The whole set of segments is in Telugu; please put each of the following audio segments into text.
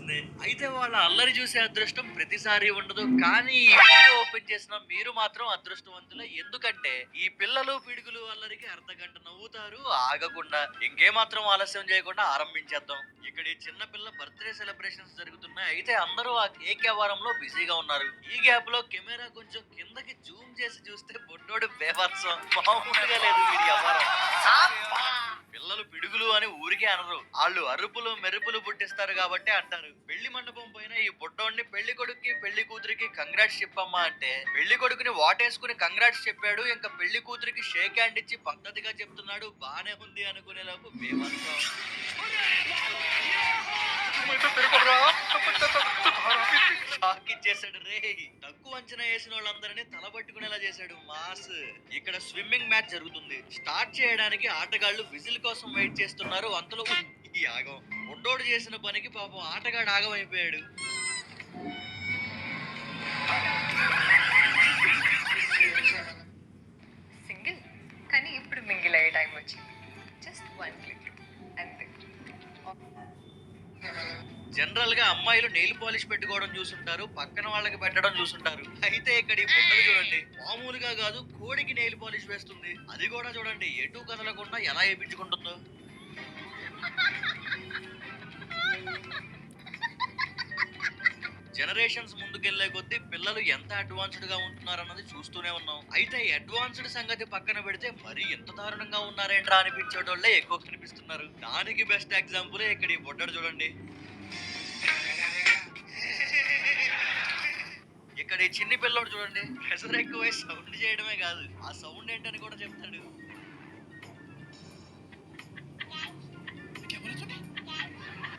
చూడాల్సిందే. అయితే వాళ్ళ అల్లరి చూసే అదృష్టం ప్రతిసారి ఉండదు. కానీ ఈ వీడియో ఓపెన్ చేసిన మీరు మాత్రం అదృష్టవంతులే. ఎందుకంటే ఈ పిల్లలు, పిడుగులు అల్లరికి అర్ధగంట నవ్వుతారు ఆగకుండా. ఇంకేమాత్రం ఆలస్యం చేయకుండా ఆరంభించేద్దాం. ఇక్కడ ఈ చిన్న పిల్ల బర్త్‌డే సెలబ్రేషన్స్ జరుగుతున్నాయి. అయితే అందరూ ఆ కేక్ వ్యవహారంలో బిజీగా ఉన్నారు. ఈ గ్యాప్ లో కెమెరా కొంచెం కిందకి జూమ్ చేసి చూస్తే బుడ్డోడు బీభత్సం. మామూలుగా లేదు వీడి వ్యవహారం. పిల్లలు పిడుగులు అని ఊరికే అనరు. ఆళ్ళు అరుపులు మెరుపులు పుట్టిస్తారు కాబట్టి అంటారు. పెళ్లి మండపం పైన ఈ బుడ్డోడిని పెళ్లి కొడుక్కి పెళ్లి కూతురికి కంగ్రాట్స్ చెప్పమ్మా అంటే పెళ్లి కొడుకుని వాటేసుకుని కంగ్రాట్స్ చెప్పాడు. ఇంకా పెళ్లి కూతురికి షేక్ హ్యాండ్ ఇచ్చి పద్ధతిగా చెప్తున్నాడు. బానే ఉంది అనుకునేలోపు బీభత్సం. షాక్ ఇచ్చేసాడు రే. తక్కువ అంచనా వేసిన వాళ్ళందరినీ తలబట్టుకునేలా చేశాడు మాస్. ఇక్కడ స్విమ్మింగ్ మ్యాచ్ జరుగుతుంది. స్టార్ట్ చేయడానికి ఆటగాళ్లు విజిల్ కోసం వెయిట్ చేస్తున్నారు. అంతలో ఈ ఆగం. బుడ్డోడు చేసిన పనికి పాపం ఆటగాడు ఆగం అయిపోయాడు. సింగిల్ కానీ ఇప్పుడు మింగిల్ అయ్యే టైం వచ్చింది. జస్ట్ 1 క్లిక్ అంతే. జనరల్ గా అమ్మాయిలు నెయిల్ పాలిష్ పెట్టుకోవడం చూసుంటారు, పక్కన వాళ్ళకి పెట్టడం చూసుంటారు. అయితే ఇక్కడ ఈ బుట్టలు చూడండి, మామూలుగా కాదు కోడికి నెయిల్ పాలిష్ వేస్తుంది. అది కూడా చూడండి ఎటు కదలకుండా ఎలా వేయించుకుంటుందో. జనరేషన్స్ ముందుకెళ్లే కొద్దీ పిల్లలు ఎంత అడ్వాన్స్డ్ గా ఉంటున్నారన్నది చూస్తూనే ఉన్నాం. అయితే అడ్వాన్స్డ్ సంగతి పక్కన పెడితే మరి ఎంత దారుణంగా ఉన్నారేంట్రా అనిపించేటోళ్లే ఎక్కువ కనిపిస్తున్నారు. దానికి బెస్ట్ ఎగ్జాంపుల్ ఇక్కడ ఈ బుడ్డడు చూడండి. ఇక్కడ ఈ చిన్ని పిల్లోడు చూడండి, ప్రెషర్ ఎక్కువై సౌండ్ చేయడమే కాదు ఆ సౌండ్ ఏంటని కూడా చెప్తాడు.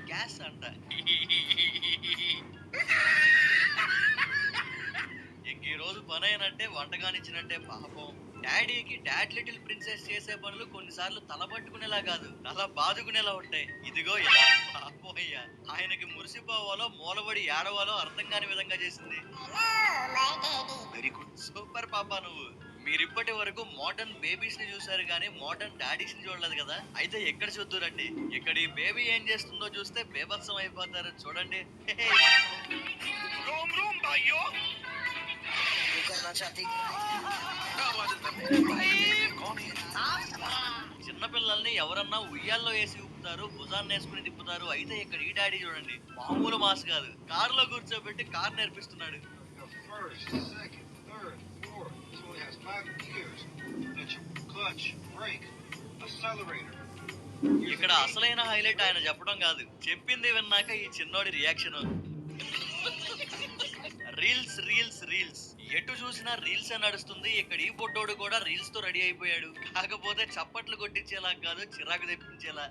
గ్యాస్ అంట. ఇంక ఈ రోజు పని అయినట్టే, వంటగానిచ్చినట్టే. పాపం డాడీకి డాడ్ లిటిల్ ప్రిన్సెస్ చేసే పనులు కొన్నిసార్లు తల పట్టుకునేలా కాదు తల బాదుకునేలా ఉంటాయి. ఇదిగో ఇలా పాపోయ్యా ఆయనకి మురిసిపోవాలో మూలబడి ఏడవాలో అర్థం కాని విధంగా చేసింది. వెరీ గుడ్, సూపర్ పాపా నువ్వు. మీరిప్పటి వరకు మోడర్న్ బేబీస్ ని చూసారు కానీ మోడర్న్ డాడీస్ ని చూడలేదు కదా. అయితే ఎక్కడ చూద్దురండి. ఇక్కడ ఈ బేబీ ఏం చేస్తుందో చూస్తే బేభత్సం అయిపోతారు. చూడండి. చిన్నపిల్లల్ని ఎవరన్నా ఉయ్యాల్లో వేసి ఊపుతారు, భుజాన్ని వేసుకుని తిప్పుతారు. అయితే ఇక్కడ ఈ డాడీ చూడండి, మామూలు మాస్ కాదు, కారులో కూర్చోబెట్టి కార్ నేర్పిస్తున్నాడు. ఇక్కడ అసలైన హైలైట్ ఆయన చెప్పడం కాదు, చెప్పింది విన్నాక ఈ చిన్నోడి రియాక్షన్. రీల్స్ రీల్స్ రీల్స్, ఎటు చూసినా రీల్స్ నడుస్తుంది. ఇక్కడ ఈ బొడ్డోడు కూడా రీల్స్ తో రెడీ అయిపోయాడు. కాకపోతే చప్పట్లు కొట్టించేలా కాదు, చిరాకు తెప్పించేలా.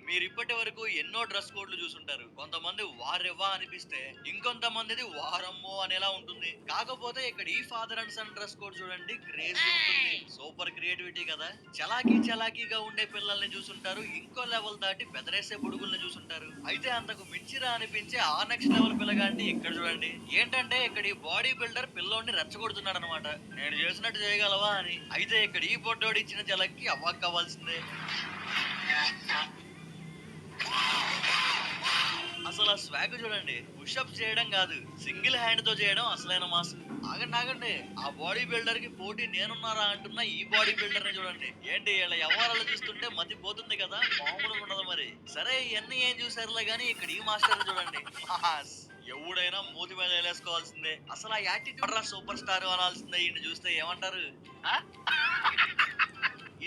మీరు ఇప్పటి వరకు ఎన్నో డ్రెస్ కోడ్లు చూసుంటారు. కొంతమంది వారెవ్వా అనిపిస్తే ఇంకొంతమందిది వారమ్మో అనేలా ఉంటుంది. కాకపోతే ఇక్కడ ఈ father and son dress code చూడండి, క్రేజీ ఉంటుంది. సూపర్ క్రియేటివిటీ కదా. చలాకీగా ఉండే పిల్లల్ని చూసుంటారు, ఇంకో లెవెల్ దాటి బెదరేసే బుడుగుల్ని చూసుంటారు. అయితే అంతకు మించిరా అనిపించే ఆ నెక్స్ట్ లెవెల్ పిల్లగాండి ఇక్కడ చూడండి. ఏంటంటే ఇక్కడ ఈ బాడీ బిల్డర్ పిల్లోడిని రెచ్చగొడుతున్నాడు అనమాట, నేను చేసినట్టు చేయగలవా అని. అయితే ఇక్కడ ఈ బొడ్డోడు ఇచ్చిన చలక్కి అవాక్ అవ్వాల్సిందే. అసలు ఆ స్వాగ్ చూడండి, పుషప్స్ చేయడం కాదు, సింగిల్ హ్యాండ్ తో చేయడం అసలైన మాస్. ఆగండి, ఆ బాడీ బిల్డర్ కి పోటీ నేనున్నారా అంటున్నా ఈ బాడీ బిల్డర్ ని చూడండి. ఏంటి వీళ్ళ వ్యవహారాలు చూస్తుంటే మతి పోతుంది కదా, మామూలుగా ఉండదు మరి. సరే ఇవన్నీ ఏం చూసారులే గానీ ఇక్కడ ఈ మాస్టర్ చూడండి, మాస్. ఎవడైనా మూతి మీద వేలేసుకోవాల్సిందే. అసలు ఆ యాటిట్యూడ్ సూపర్ స్టార్ అనాల్సిందే. ఈయన చూస్తే ఏమంటారు?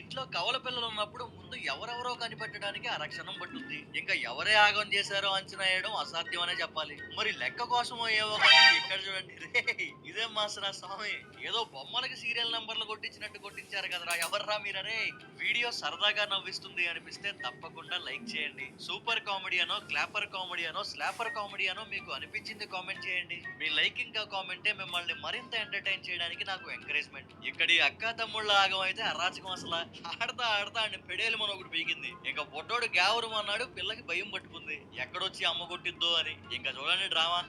ఇంట్లో కవల పిల్లలు ఉన్నప్పుడు ముందు ఎవరెవరో కనిపెట్టడానికి అరక్షణం పట్టుద్ది. ఇంకా ఎవరే ఆగం చేశారో అంచనా వేయడం అసాధ్యం అనే చెప్పాలి. మరి లెక్క కోసమో ఏవో కానీ ఇక్కడ చూడండి, రే ఇదేం మాసరా స్వామి, ఏదో బొమ్మలకి సీరియల్ నంబర్లు కొట్టించినట్టు కొట్టించారు కదరా, ఎవర్రా మీరరే. వీడియో సరదాగా నవ్విస్తుంది అనిపిస్తే తప్పకుండా లైక్ చేయండి. సూపర్ కామెడీ అనో, క్లాపర్ కామెడీ అనో, స్లాపర్ కామెడీ అనో మీకు అనిపించింది కామెంట్ చేయండి. మీ లైక్ ఇంకా కామెంటే మిమ్మల్ని మరింత ఎంటర్టైన్ చేయడానికి నాకు ఎంకరేజ్మెంట్. ఇక్కడి అక్కా తమ్ముళ్ళ ఆగం అయితే అరాచకం. అసలు ఆడతా అని పెడేలు మన ఒకటి పీకింది. ఇంకా బొడ్డోడు గావురు అన్నాడు, పిల్లకి భయం పట్టుకుంది ఎక్కడొచ్చి అమ్మ కొట్టిద్దో అని. ఇంకా చూడండి డ్రామా.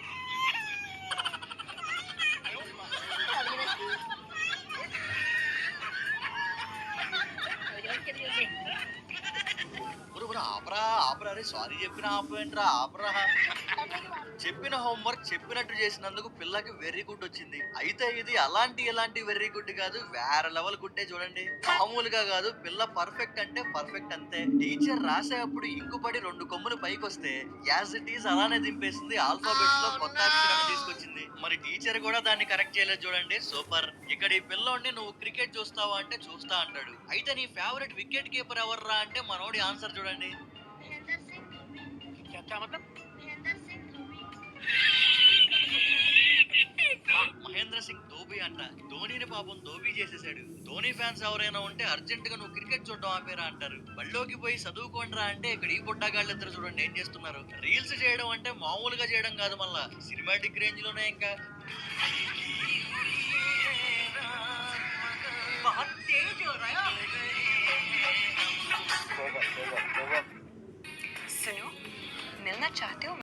అవును ఆపరా ఆపరా అరే సారీ చెప్పిన ఆపేంట్రా ఆపరా. చెప్పిన హోంవర్క్ చెప్పినట్టు చేసినందుకు పిల్లకి వెరీ గుడ్ వచ్చింది. అయితే ఇది అలాంటి ఎలాంటి వెరీ గుడ్ కాదు, వేరే లెవెల్ గుడ్డే చూడండి. మామూలుగా కాదు, పిల్ల పర్ఫెక్ట్ అంటే పర్ఫెక్ట్ అంతే. టీచర్ రాసేటప్పుడు ఇంకుపడి 2 కొమ్ములు పైకొస్తే యాజ్ ఇట్ ఈస్ అలానే దింపేసింది. ఆల్ఫాబెట్స్ లో కొత్త అక్షరాన్ని తీసుకొచ్చింది. మరి టీచర్ కూడా దాన్ని కరెక్ట్ చేయలేదు చూడండి. సూపర్. ఇక్కడ ఈ పిల్లోడిని నువ్వు క్రికెట్ చూస్తావా అంటే చూస్తా అంటాడు. అయితే నీ ఫేవరెట్ వికెట్ కీపర్ ఎవర్రా అంటే మనోడి ఆన్సర్ చూడండి. మహేంద్ర సింగ్ ధోబీ అంట. ధోనీని పాపం ధోబీ చేసేసాడు. ధోని ఫ్యాన్స్ ఎవరైనా ఉంటే అర్జెంట్ గా నువ్వు క్రికెట్ చూడడం ఆపేరా అంటారు. బళ్ళోకి పోయి చదువుకోండిరా అంటే ఇక్కడ ఈ బుడ్డగాళ్ళిద్దరు చూడండి ఏం చేస్తున్నారు. రీల్స్ చేయడం అంటే మామూలుగా చేయడం కాదు, మళ్ళా సినిమాటిక్ రేంజ్ లోనే. ఇంకా बहुत तेज हो रहा है। सुनो, मिलना चाहते हो?